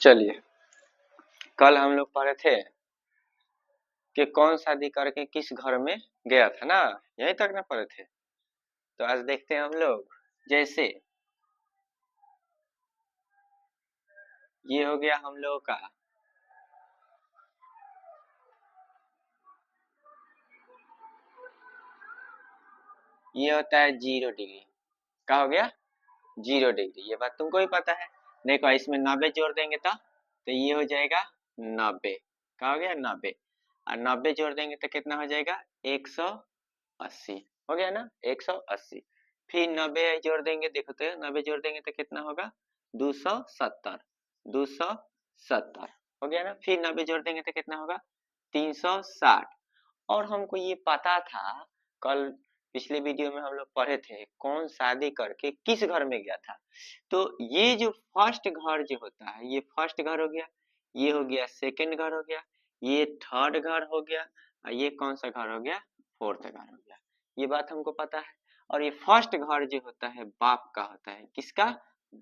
चलिए, कल हम लोग पढ़े थे कि कौन शादी करके किस घर में गया था ना, यहीं तक ना पढ़े थे। तो आज देखते हैं हम लोग, जैसे ये हो गया हम लोगों का ये होता है 0 डिग्री। क्या हो गया? 0 डिग्री। ये बात तुमको भी पता है। देखो इसमें 90 जोड़ देंगे तो ये हो जाएगा 90। क्या हो गया? 90। और 90 जोड़ देंगे तो कितना हो जाएगा? 180। हो गया ना, 180। फिर 90 जोड़ देंगे, देखो तो 90 जोड़ देंगे तो कितना होगा? 270। 270 हो गया ना। फिर 90 जोड़ देंगे तो कितना होगा? 360। और हमको ये पता था, कल पिछले वीडियो में हम लोग पढ़े थे कौन शादी करके किस घर में गया था। तो ये जो फर्स्ट घर जो होता है, ये फर्स्ट घर हो गया, ये हो गया सेकंड घर हो गया, ये थर्ड घर हो गया, और ये कौन सा घर हो गया? फोर्थ घर हो गया। ये बात हमको पता है। और ये फर्स्ट घर जो होता है बाप का होता है। किसका?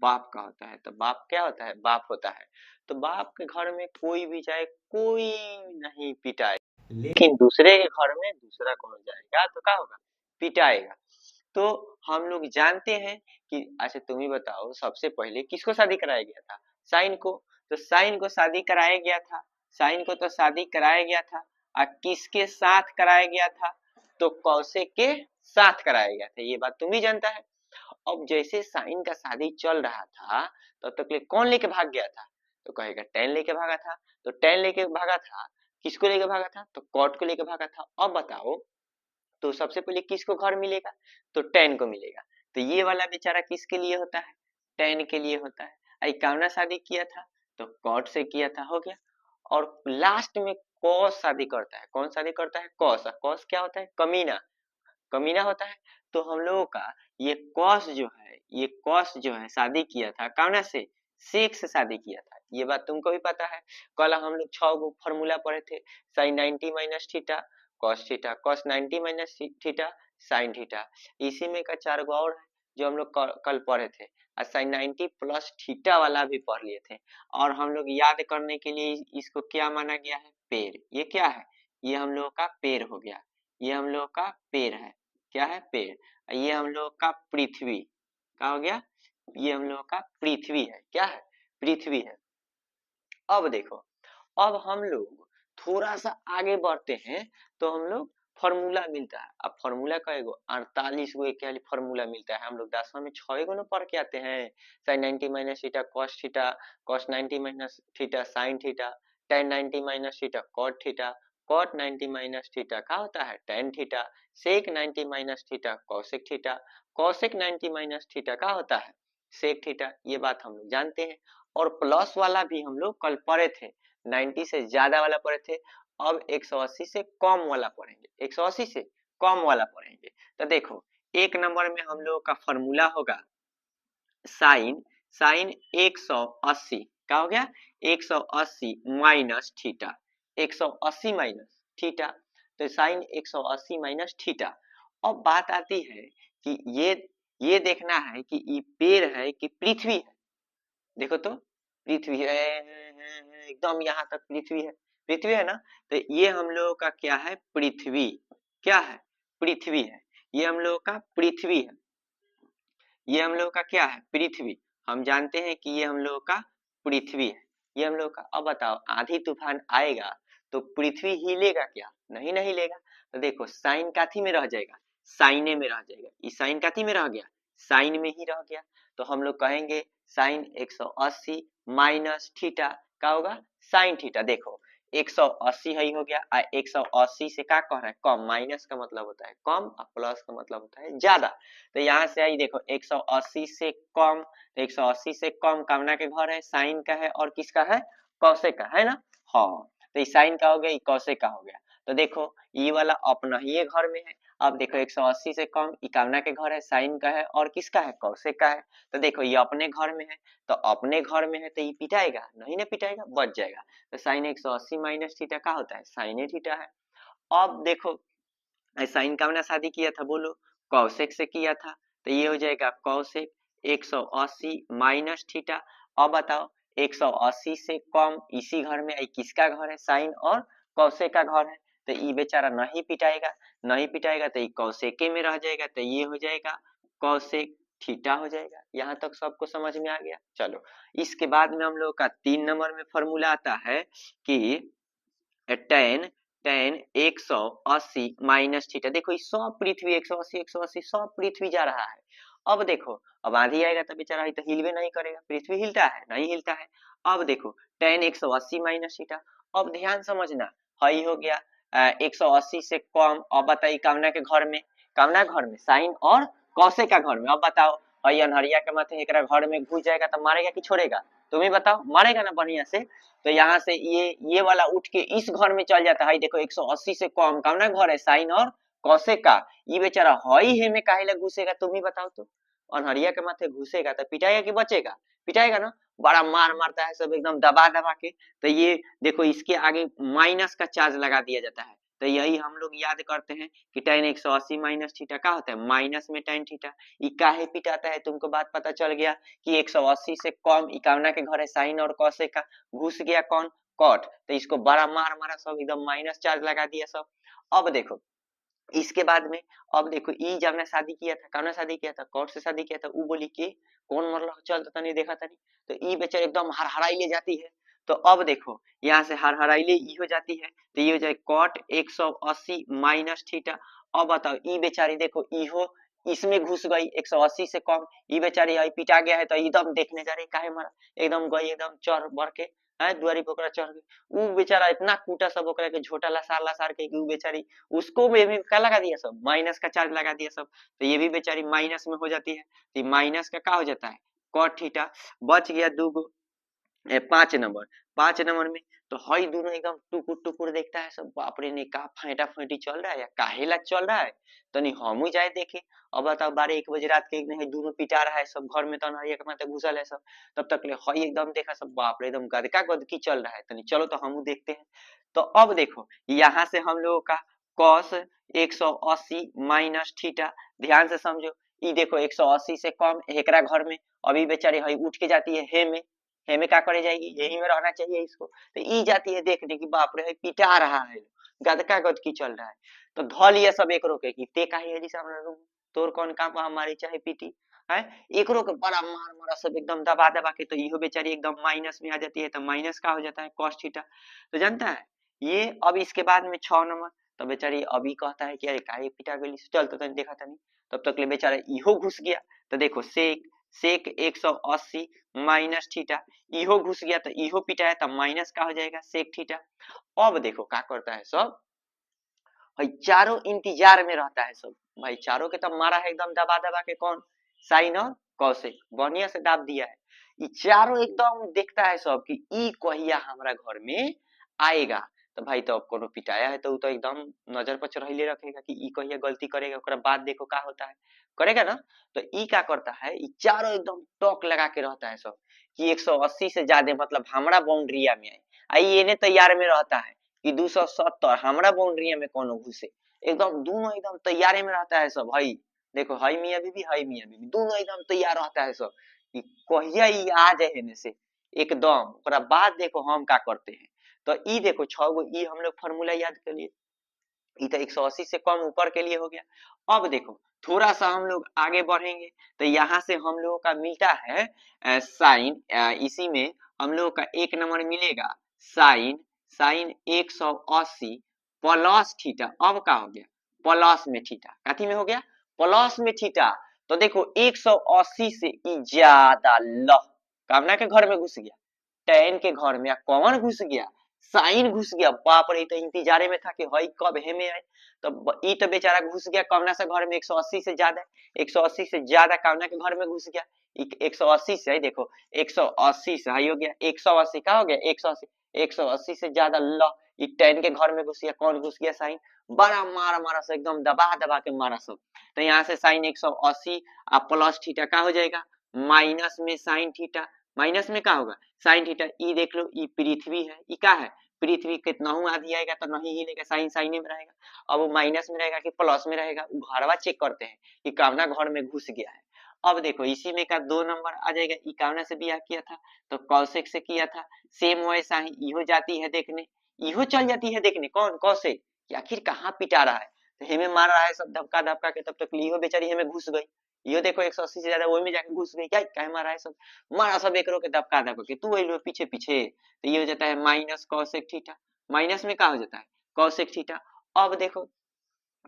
बाप का होता है। तो बाप क्या होता है? बाप होता है। तो बाप के घर में कोई भी जाए, कोई नहीं पिटाए, लेकिन दूसरे के घर में दूसरा कौन जाएगा तो क्या होगा? पिटाएगा। तो हम लोग जानते हैं कि, अच्छा तुम ही बताओ, सबसे पहले किसको शादी कराया गया था? साइन को। तो साइन को शादी कराया गया था। साइन को तो शादी कराया गया था। और किसके साथ कराया गया था? तो कौशिक के साथ कराया गया था। ये बात तुम भी जानता है। अब जैसे साइन का शादी चल रहा था, तब तक कौन लेके भाग गया था? तो कहेगा टेन लेके भागा था। तो टेन लेके भागा था, किसको लेके भागा था? तो कॉट को लेके भागा था। अब बताओ, तो सबसे पहले किसको घर मिलेगा? तो टेन को मिलेगा। तो ये वाला बेचारा किसके लिए होता है? टेन के लिए होता है। आई कामना शादी किया था तो कॉट से किया था, हो गया। और लास्ट में कॉस शादी करता है। कौन शादी करता है? कॉस। कॉस क्या होता है? कमीना। कमीना होता है। तो हम लोगों का ये कॉस जो है, ये कॉस जो है शादी किया था कामना से, शेख से शादी किया था। ये बात तुमको भी पता है। कल हम लोग 6 गो फॉर्मूला पढ़े थे। Sine 90 minus theta cos theta, cos 90 minus theta sine theta. इसी में का 4 गो और है जो हम लोग कल पढ़े थे। और साइन 90 प्लस थीटा वाला भी पढ़ लिए थे। और हम लोग याद करने के लिए इसको क्या माना गया है? पेड़। ये क्या है? ये हम लोग का पेड़ हो गया। ये हम लोग का पेड़ है। क्या है? पेड़। ये हम लोग का पृथ्वी। क्या हो गया? ये हम लोग का पृथ्वी है। क्या है? पृथ्वी है। अब देखो, अब हम लोग थोड़ा सा आगे बढ़ते हैं तो हम लोग फॉर्मूला मिलता है। अब फॉर्मूला का एगो 48 गो एक फॉर्मूला मिलता है। हम लोग 10वां में 6 गो ना पढ़ के आते हैं। Sine 90 minus theta cos 90 minus theta sine theta, tan 90 minus theta cot 90 minus theta क्या होता है? Tan theta, sec 90 minus theta cosec 90 minus theta क्या होता है? Sec theta. ये बात हम लोग जानते हैं। और प्लस वाला भी हम लोग कल पढ़े थे, 90 से ज्यादा वाला पढ़े थे। अब 180 से कम वाला पढ़ेंगे। 180 से कम वाला पढ़ेंगे। तो देखो, एक नंबर में हम लोग का फॉर्मूला होगा साइन साइन 180। क्या हो गया? 180 माइनस थीटा, 180 माइनस थीटा। तो साइन 180 माइनस थीटा। अब बात आती है कि ये देखना है कि ये पेड़ है कि पृथ्वी है। देखो तो, पृथ्वी है एकदम, यहाँ तक पृथ्वी है। पृथ्वी है ना। तो ये हम लोगों का क्या है? पृथ्वी। क्या है? पृथ्वी है। ये हम लोगों का पृथ्वी है। ये हम लोगों का क्या है? पृथ्वी। हम जानते हैं कि ये हम लोगों का पृथ्वी है। ये हम लोग का। अब बताओ, आंधी तूफान आएगा तो पृथ्वी हिलेगा क्या? नहीं नहीं हिलेगा। तो देखो, साइन काथी में रह जाएगा? साइने में रह जाएगा। इस साइन काथी में रह गया? साइन में ही रह गया। तो हम लोग कहेंगे साइन 180 माइनस थीटा क्या होगा? Sine theta. देखो 180 है हो गया, और 180 से क्या कह रहा है? कम। माइनस का मतलब होता है कम और प्लस का मतलब होता है ज्यादा। तो यहाँ से आई देखो 180 से कम, 180 से कम कामना के घर है, साइन का है और किसका है? कौशिक का है ना। हाँ, तो ये साइन का हो गया, ये कौशिक का हो गया। तो देखो ये वाला अपना ही ये घर में है। अब देखो 180 से कम ये कामना के घर है, साइन का है और किसका है? कौशिक का है। तो देखो ये अपने घर में है, तो अपने घर में है तो ये पिटाएगा नहीं ना? पिटाएगा, बच जाएगा। तो साइन 180 माइनस थीटा क्या होता है? साइन थीटा है। अब देखो, साइन कामना शादी किया था, बोलो कौशिक से किया था। तो ये हो जाएगा कौशिक 180 माइनस थीटा। अब बताओ 180 से कम इसी घर में किसका घर है, साइन और कौशेक का घर है। तो ये बेचारा नहीं पिटाएगा, नहीं पिटाएगा तो ये कौशेके में रह जाएगा, तो ये हो जाएगा कौशेक थीटा हो जाएगा। यहाँ तक सबको समझ में आ गया। चलो इसके बाद में हम लोग का 3 नंबर में फॉर्मूला आता है कि tan 180 माइनस थीटा। देखो ये सब पृथ्वी 180 सब पृथ्वी जा रहा है। अब देखो अब आंधी आएगा तो बेचारा तो हिलवे नहीं करेगा, पृथ्वी हिलता है नहीं हिलता है। अब देखो tan 180 माइनस थीटा। अब ध्यान समझना, हई हो गया 180 से कम। अब बताइए कामना के घर में, कामना घर में साइन और कौशेक का घर में। अब बताओ हई अनहरिया के माथे एक घर में घुस जाएगा तो मारेगा कि छोड़ेगा, तुम ही बताओ, मारेगा ना बढ़िया से। तो यहाँ से ये वाला उठ के इस घर में चल जाता है। देखो 180 से कम कामना घर है साइन और कौशेक का, ये बेचारा हई है में काहे ला घुसेगा, तुम ही बताओ। तो अनहरिया के माथे घुसेगा तो पिटाएगा कि बचेगा, पिटाएगा ना, बड़ा मार मारता है सब एकदम दबा दबा के। तो ये देखो इसके आगे माइनस का चार्ज लगा दिया जाता है। तो यही हम लोग याद करते हैं कि tan 180 माइनस थीटा का होता है माइनस में tan थीटा। ये काहे पिटाता है, तुमको बात पता चल गया कि 180 से कम इकावना के घर है साइन और कौशेक का, घुस गया कौन, कॉट। तो इसको बड़ा मार मारा सब एकदम माइनस चार्ज लगा दिया सब। अब देखो इसके बाद में, अब देखो ई जब ने शादी किया था, कौन शादी किया था, कौट से शादी किया था। वो बोली कि कौन मरल, चल तो नहीं देखा था नहीं। तो ई बेचारे एकदम हरहराई ले जाती है। तो अब देखो यहाँ से हरहराई ले ई हो जाती है, तो ये हो जाए कॉट 180 माइनस थीटा। अब बताओ ई बेचारी देखो इहो इसमें घुस गई 180 से कम, ई बेचारी आई पिटा गया है। तो एकदम देखने जा रही काहे मारा, एकदम गई एकदम चढ़ बढ़ के है दुआरी पर ओकरा चढ़ गई। ऊ बेचारा इतना कूटा सब ओकरा के झोटा लसार लसार के कि ऊ बेचारी उसको भी क्या लगा दिया सब, माइनस का चार्ज लगा दिया सब। तो ये भी बेचारी माइनस में हो जाती है। तो माइनस का क्या हो जाता है, कॉट थीटा। बच गया दूगो 5 नंबर, 5 नंबर में तो हई दोनों एकदम टुकुर टुकुर देखता है सब, बाप रे ने का फाइटा फाइटी चल रहा है या काहेला चल रहा है, तो नहीं हम जाए देखे। अब बताओ 12-1 बजे रात के नहीं दोनों पिटा रहा है सब घर में, तो अनहरिया के माथे घुसल है सब। तब तक ले हई एकदम देखा सब, बाप रे एकदम गदका गदकी चल रहा है। तो नहीं चलो तो हम देखते हैं। तो अब देखो यहाँ से हम लोगों का cos 180 माइनस थीटा, ध्यान से समझो। ई देखो 180 से कम एकरा घर में, अभी बेचारी हई उठ के जाती है हे में क्या करे जाएगी, यही में रहना चाहिए इसको। तो ई जाती है देखने की, बाप रे पिटा रहा है, गदका गदकी चल रहा है। तो ध लिया सब एक रोके की ते काहे है जी सामने रूम, तोर कौन काम हमारी चाहे पीटी है। एक रोक बड़ा मार मारा सब एकदम दबा दबा के। तो इहो बेचारी एकदम माइनस में आ जाती है। तो माइनस का हो जाता है cos थीटा। तो जानता है ये। अब इसके बाद में 6 नंबर, तो बेचारी अभी कहता है कि अरे काहे पिटा गई, चल तो तनी देखा तनी। तब तक ले बेचारा इहो घुस गया। तो देखो सेक 180 माइनस थीटा, इहो घुस गया तो इहो पिटाया तो माइनस का हो जाएगा सेक थीटा। अब देखो क्या करता है सब, भाई चारों इंतजार में रहता है सब। भाई चारों के तब मारा है एकदम दबा दबा के, कौन, साइन और कौशिक, बढ़िया से दाब दिया है। ये चारों एकदम देखता है सब कि ई कहिया हमारा घर में आएगा। तो भाई तो अब कोनो पिटाया है तो एकदम नजर पर चढ़ैले रखेगा कि ई कहिया गलती करेगा, ओकरा बाद देखो का होता है, करेगा ना। तो ई क्या करता है, ई चारों एकदम टॉक लगा के रहता है सब कि 180 से ज्यादा मतलब हमारा बाउंड्रिया में आए। आई एने तैयार में रहता है कि 270 हमारा बाउंड्री में कोनो घुसे, एकदम दोनों एकदम तैयारी में रहता है सब। हई देखो हई मियां बीबी, हई मियां बीबी दोनों एकदम तैयार रहता है सब कि कहिया ई आ जाए हेने से एकदम। ओकरा बाद देखो हम का करते हैं। तो ई देखो 6 गो ई हम लोग फार्मूला याद कर लिए। ई तो 180 से कम ऊपर के लिए हो गया। अब देखो थोड़ा सा हम लोग आगे बढ़ेंगे तो यहाँ से हम लोगों का मिलता है साइन, इसी में हम लोगों का 1 नंबर मिलेगा साइन 180 प्लस थीटा। अब क्या हो गया, प्लस में थीटा, कथी में हो गया, प्लस में थीटा। तो देखो 180 से ज्यादा ल कामना के घर में घुस गया, टैन के घर में कौन घुस गया, साइन घुस गया। बाप रे तो इंतजारे में था कि हई कब हे में आए। तो ई तो बेचारा घुस गया कामना से घर में 180 से ज्यादा, 180 से ज्यादा कामना के घर में घुस गया। 180 से देखो 180 से हई हो गया 180 का हो गया 180 से ज्यादा ल ई टैन के घर में घुस गया, कौन घुस गया, साइन। बड़ा मारा मारा से एकदम दबा दबा के मारा सब। तो यहाँ से साइन 180 प्लस थीटा का हो जाएगा माइनस में साइन थीटा, माइनस में क्या होगा साइन थीटा। ई देख लो ई पृथ्वी है, ई क्या है पृथ्वी, कितना आधी आएगा तो नहीं हिलेगा, साइन साइने में रहेगा। अब वो माइनस में रहेगा कि प्लस में रहेगा, घरवा चेक करते हैं कि कामना घर में घुस गया है। अब देखो इसी में का 2 नंबर आ जाएगा, इकावना से बियाह किया था तो कौशिक से किया था, सेम वैसा ही इहो जाती है देखने, इहो चल जाती है देखने, कौन कौशिक कि आखिर कहाँ पिटा रहा है, तो हेमे मार रहा है सब धक्का धक्का के, तब तक इहो बेचारी हेमे घुस गई, इहो देखो 180 से ज्यादा वही में जाके घुस गई, क्या कहे मारा है सब, मारा सब एकरो के धक्का धक्का के, तू अइलो पीछे पीछे, तो ये हो जाता है माइनस कौशिक थीटा, माइनस में क्या हो जाता है कौशिक थीटा। अब देखो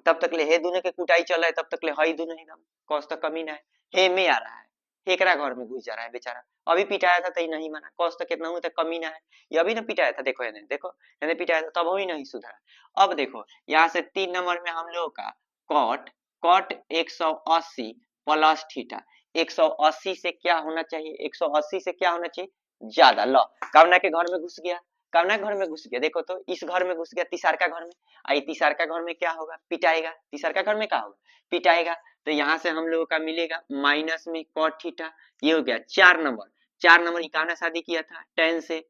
तब तक ले हे दोनों के कुटाई चल रहा है, तब तक ले हई दोनों एकदम कौश तो कमी ना है, हे में आ रहा है, हेकरा घर में घुस जा रहा है बेचारा, अभी पिटाया था तई नहीं माना, कौश तो कितना हुआ था कमी ना है, ये अभी ना पिटाया था, देखो यानी देखो यानी पिटाया था तब ही नहीं सुधरा। अब देखो यहाँ से 3 नंबर में हम लोग का कॉट, कॉट 180 प्लस थीटा, 180 से क्या होना चाहिए, 180 से क्या होना चाहिए ज्यादा, लो कामना के घर में घुस गया, कामना घर में घुस गया, देखो तो इस घर में घुस गया तीसर का घर में, आई तीसर का घर में क्या होगा पिटाएगा, तीसर का घर में क्या होगा पिटाएगा, तो यहाँ से हम लोगों का मिलेगा माइनस में कॉट थीटा, ये हो गया 4 नंबर, 4 नंबर इकाना शादी किया था 10 से,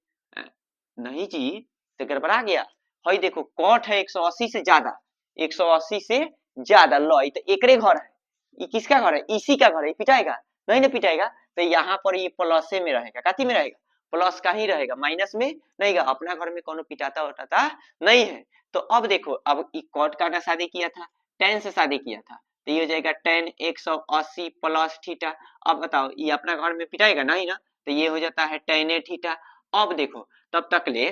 नहीं जी तो गड़बड़ा गया, हई देखो कॉट है 180 से ज्यादा, 180 से ज्यादा, लो तो एकरे घर है, ये किसका घर है इसी का घर है, पिटाएगा नहीं ना पिटाएगा, तो यहाँ पर ये प्लस में रहेगा, काती में रहेगा प्लस का ही रहेगा, माइनस में नहीं गा, अपना घर में कौन पिटाता उठाता नहीं है। तो अब देखो अब कॉट का शादी किया था 10 से शादी किया था, तो ये हो जाएगा 10 180 प्लस थीटा, अब बताओ ये अपना घर में पिटाएगा नहीं ना, तो ये हो जाता है 10 थीटा। अब देखो तब तक ले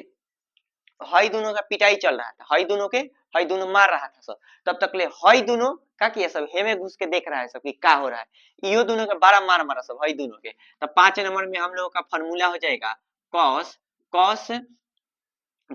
हई दोनों का पिटाई चल रहा था, हई दोनों के हई दोनों मार रहा था सब, तब तक ले हई दोनों का किया सब हेमे घुस के देख रहा है सब कि क्या हो रहा है, इहो दोनों का बड़ा मार मारा सब हई दोनों के, तो 5 नंबर में हम लोगों का फॉर्मूला हो जाएगा cos, cos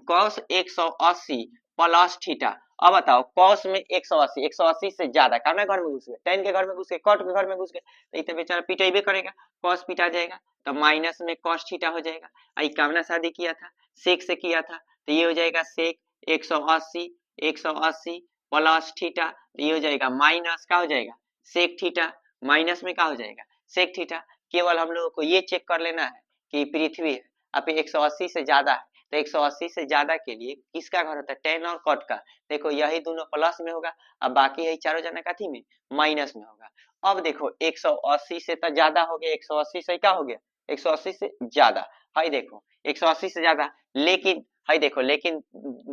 cos 180 plus theta. अब बताओ कॉस में 180, 180 से ज्यादा कामना घर में घुस गए, 10 के घर में घुस गए, कॉट के घर में घुस गए, तो इतना बेचारा पिटेबे करेगा, कॉस पिटा जाएगा, तो माइनस में कॉस थीटा हो जाएगा, आई कामना शादी किया था सेक से किया था, तो ये हो जाएगा सेक 180, 180 प्लस थीटा, तो ये हो जाएगा माइनस का हो जाएगा सेक थीटा, माइनस में क्या हो जाएगा सेक थीटा। केवल हम लोगों को ये चेक कर लेना है कि पृथ्वी है अब 180 से ज्यादा है, तो 180 से ज्यादा के लिए किसका घर होता है 10 और कॉट का, देखो यही दोनों प्लस में होगा, अब बाकी यही चारों जना काथी में माइनस में होगा। अब देखो 180 से तो ज्यादा हो गया, 180 से क्या हो गया 180 से ज्यादा, हाई देखो 180 से ज्यादा, लेकिन हाई देखो लेकिन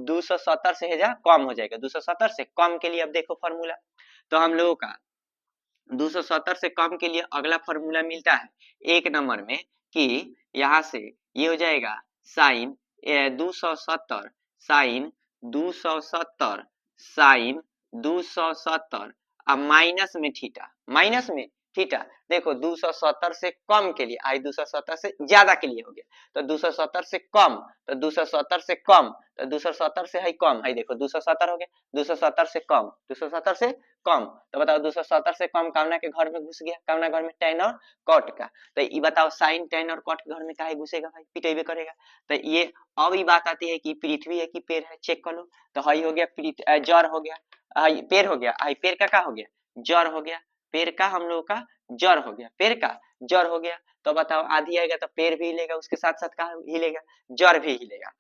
270 से है जा कम हो जाएगा, 270 से कम के लिए अब देखो फॉर्मूला, तो हम लोगों का 270 से कम के लिए अगला फॉर्मूला मिलता है 1 नंबर में कि यहाँ से ये हो जाएगा साइन 270 साइन 270 साइन 270 अब माइनस में थीटा, माइनस में थीटा, देखो 270 से कम के लिए आई 270 से ज्यादा के लिए हो गया, तो 270 से कम, तो 270 से कम, तो 270 से है कम, है देखो 270 हो गया, 270 से कम, 270 से कम, तो बताओ 270 से कम कामना के घर में घुस गया, कामना घर में टेन और कॉट का, तो ये बताओ साइन टेन और कॉट के घर में काहे घुसेगा भाई पिटेबे करेगा, तो ये अब ये बात आती है कि पृथ्वी है कि पेड़ है, चेक कर लो, तो हई हो गया जड़ हो गया, पेड़ हो गया, पेड़ का हो गया जड़ हो गया, पेड़ का हम लोग का जड़ हो गया, पेड़ का जड़ हो गया, तो बताओ आधी आएगा तो पेड़ भी हिलेगा, उसके साथ साथ का हिलेगा जड़ भी हिलेगा,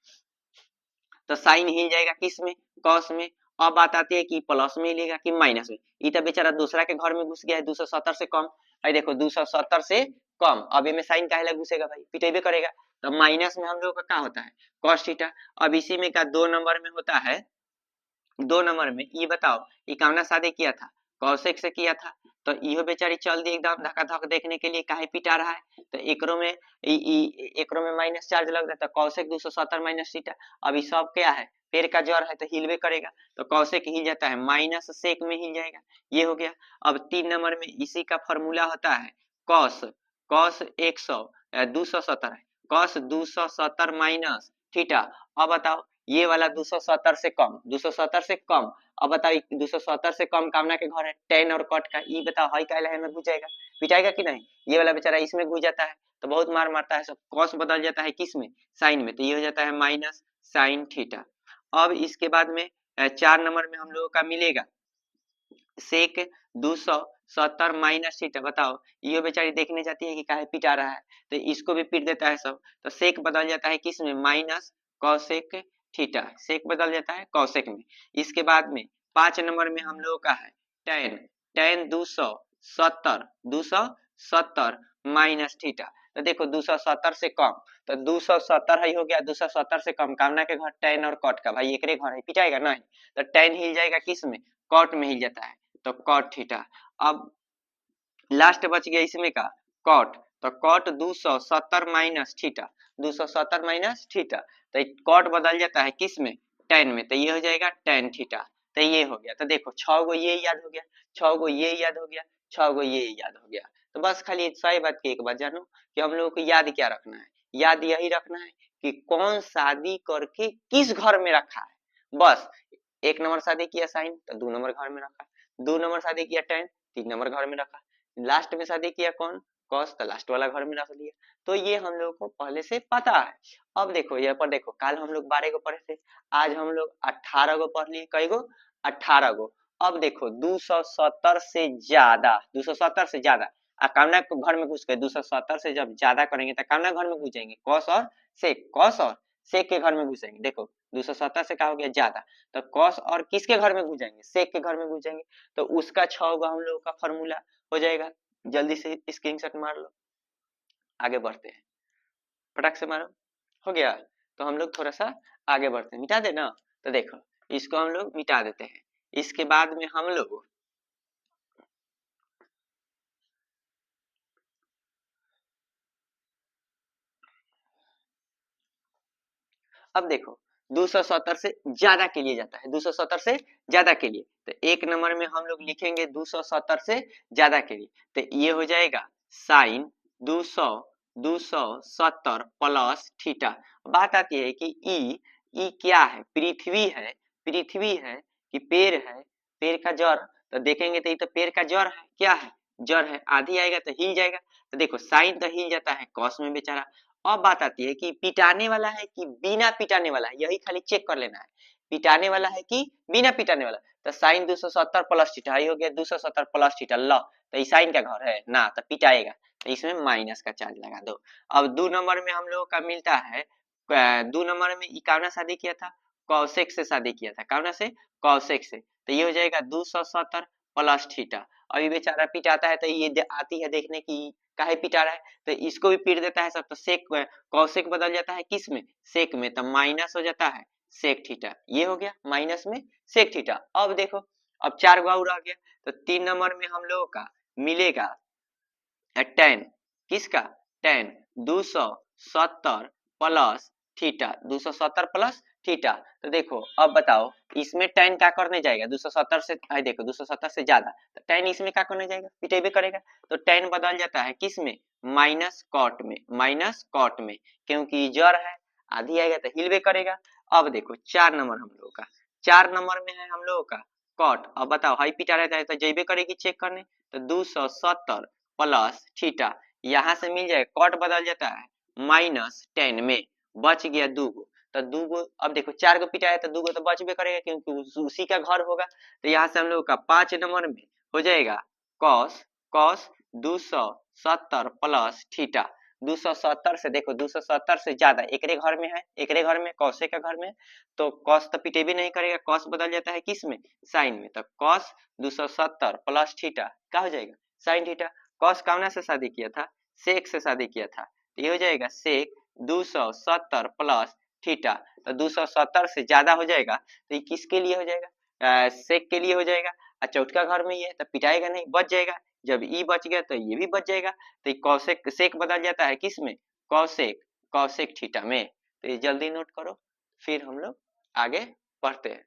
तो साइन हिल जाएगा किस में कॉस में। अब बात आती है कि प्लस में हिलेगा कि माइनस में, ये तो बेचारा दूसरा के घर में घुस गया है 270 से कम, भाई देखो 270 से कम, अब में साइन काहे ला घुसेगा भाई पिटेबे करेगा, तो माइनस में हम लोग का क्या होता है कॉस थीटा। अब इसी में का 2 नंबर में होता है, 2 नंबर में ये बताओ ये कामना शादी किया था कौशिक से किया था, तो इहो बेचारी चल दी एकदम धक्का धक देखने के लिए काहे पिटा रहा है, तो एकरो में माइनस चार्ज लग जाता है, कौशिक 270 माइनस थीटा, अभी सब क्या है पेड़ का जड़ है तो हिलवे करेगा, तो कौशिक हिल जाता है माइनस सेक में हिल जाएगा, ये हो गया। अब 3 नंबर में इसी का फॉर्मूला होता है कॉस, कॉस 270 है, कॉस 270 माइनस थीटा। अब बताओ ये वाला 270 से कम, 270 से कम, अब बताओ 270 से कम कामना के घर है 10 और कट का, ये बताओ हई काहे है में घुस जाएगा पिटाएगा कि नहीं, ये वाला बेचारा इसमें घुस जाता है तो बहुत मार मारता है सब, कॉस बदल जाता है किस में साइन में, तो ये हो जाता है माइनस साइन थीटा। अब इसके बाद में 4 नंबर में हम लोगों का मिलेगा सेक 270 माइनस थीटा, बताओ ये बेचारी देखने जाती है कि काहे पिटा रहा है, तो इसको भी पीट देता है सब, तो सेक बदल जाता है किस में माइनस कौशिक थीटा, सेक बदल जाता है कौशिक में। इसके बाद में 5 नंबर में हम लोगों का है टेन, टेन 270 270 माइनस थीटा। तो देखो 270 से कम, तो 270 है हो गया, 270 से कम कामना के घर tan और cot का, भाई एक घर है, पिटाएगा नहीं, तो tan हिल जाएगा किस में, cot में हिल जाता है, तो cot थीटा। अब लास्ट बच गया इसमें का cot, तो cot 270 minus theta, 270 minus theta, तो cot बदल जाता है किस में, tan में, तो ये हो जाएगा tan थीटा। तो ये हो गया, तो देखो 6 गो ये याद हो गया, 6 गो ये याद हो गया, 6 गो ये याद हो गया। तो बस खाली सही बात की एक बात जानो कि हम लोगों को याद क्या रखना है, याद यही रखना है कि कौन शादी करके किस घर में रखा है। बस 1 नंबर शादी किया साइन, तो 2 नंबर घर में रखा, 2 नंबर शादी किया tan, 3 नंबर घर में रखा, लास्ट में शादी किया कौन, कॉस, तो लास्ट वाला घर में रख लिया। तो ये हम लोग को पहले से पता है। अब देखो यहाँ पर देखो, कल हम लोग 12 गो पढ़े थे, आज हम लोग 18 गो पढ़ लिए, कई गो 18 गो। अब देखो 270 से ज्यादा, 270 से ज्यादा कामना के घर में घुस गए, 270 से जब ज्यादा करेंगे तो कामना घर में घुस जाएंगे, कॉस और सेक, कॉस और सेक के घर में घुसेंगे। देखो 270 से क्या हो गया ज्यादा, तो कॉस और किसके घर में घुस जाएंगे, सेक के घर में घुस जाएंगे, तो उसका 6 गो हम लोगों का फॉर्मूला हो जाएगा। जल्दी से स्क्रीनशॉट मार लो, आगे बढ़ते हैं, फटाक से मारो, हो गया। तो हम लोग थोड़ा सा आगे बढ़ते हैं, मिटा दे ना, तो देखो इसको हम लोग मिटा देते हैं। इसके बाद में हम लोग अब देखो 270 से ज्यादा के लिए जाता है, 270 से ज्यादा के लिए, तो एक नंबर में हम लोग लिखेंगे 270 से ज्यादा के लिए, तो ये हो जाएगा साइन 270 प्लस थीटा। बात आती है कि ई क्या है, पृथ्वी है, पृथ्वी है कि पेड़ है, पेड़ का जड़, तो देखेंगे तो ये तो पेड़ का जड़ है, क्या है, जड़ है, आधी आएगा तो हिल जाएगा, तो देखो साइन तो हिल जाता है कॉस में बेचारा। अब बात आती है कि पिटाने वाला है कि बिना पिटाने वाला है, यही खाली चेक कर लेना है, पिटाने वाला है कि बिना पिटाने वाला। तो साइन 270 प्लस थीटा, ये हो गया 270 प्लस थीटा, लो तो ये साइन का घर है ना, तो पिटाएगा, तो इसमें माइनस का चार्ज लगा दो। अब 2 नंबर में हम लोगों का मिलता है, 2 नंबर में इकावना शादी किया था, कौशिक से शादी किया था, कावना से, कौशिक से, तो ये हो जाएगा 270 प्लस थीटा। अभी बेचारा पिटाता है तो ये आती है देखने की काहे पिटा रहा है, तो इसको भी पीट देता है सब, तो सेक कौशिक बदल जाता है किस में, सेक में, तो माइनस हो जाता है सेक थीटा, ये हो गया माइनस में सेक थीटा। अब देखो अब 4 गो और आ गया, तो 3 नंबर में हम लोगों का मिलेगा tan, किसका, tan 270 plus theta, 270 plus theta. तो देखो अब बताओ इसमें tan क्या करने जाएगा, 270 से, देखो 270 से ज्यादा, तो tan इसमें क्या करने जाएगा, पिटेबे करेगा, तो tan बदल जाता है किस में, माइनस कॉट में, माइनस कॉट में, क्योंकि जड़ है, आधी आएगा तो हिलबे करेगा। अब देखो 4 नंबर हम लोग का, 4 नंबर में है हम लोग का कॉट। अब बताओ हाई पिटा रहता है तो जैबे करेगी चेक करने, तो 270 प्लस थीटा, यहाँ से मिल जाए कॉट बदल जाता है माइनस tan में, बच गया 2 गो, तो 2 गो, अब देखो 4 गो पिटा है तो 2 गो तो बचबे करेगा क्योंकि उसी का घर होगा, तो यहाँ से हम लोग का 5 नंबर में हो जाएगा कॉस, कॉस 270 प्लस थीटा। 270 से देखो 270 से ज्यादा एकरे घर में है, एकरे घर में कौशे का घर में, तो कॉस तो पिटे भी नहीं करेगा, कॉस बदल जाता है किस में, साइन में, तो कॉस 270 प्लस थीटा क्या हो जाएगा, साइन थीटा। कॉस कामना से शादी किया था, सेक से शादी किया था, तो ये हो जाएगा सेक 270 प्लस थीटा, तो 270 से ज्यादा हो जाएगा, तो ये किसके लिए हो जाएगा, सेक के लिए हो जाएगा, और चौथा घर में ये तो पिटाएगा नहीं, बच जाएगा, जब ई बच गया तो ये भी बच जाएगा, तो कौशिक सेक बदल जाता है किस में, कौशिक, कौशिक थीटा में। तो ये जल्दी नोट करो, फिर हम लोग आगे बढ़ते हैं।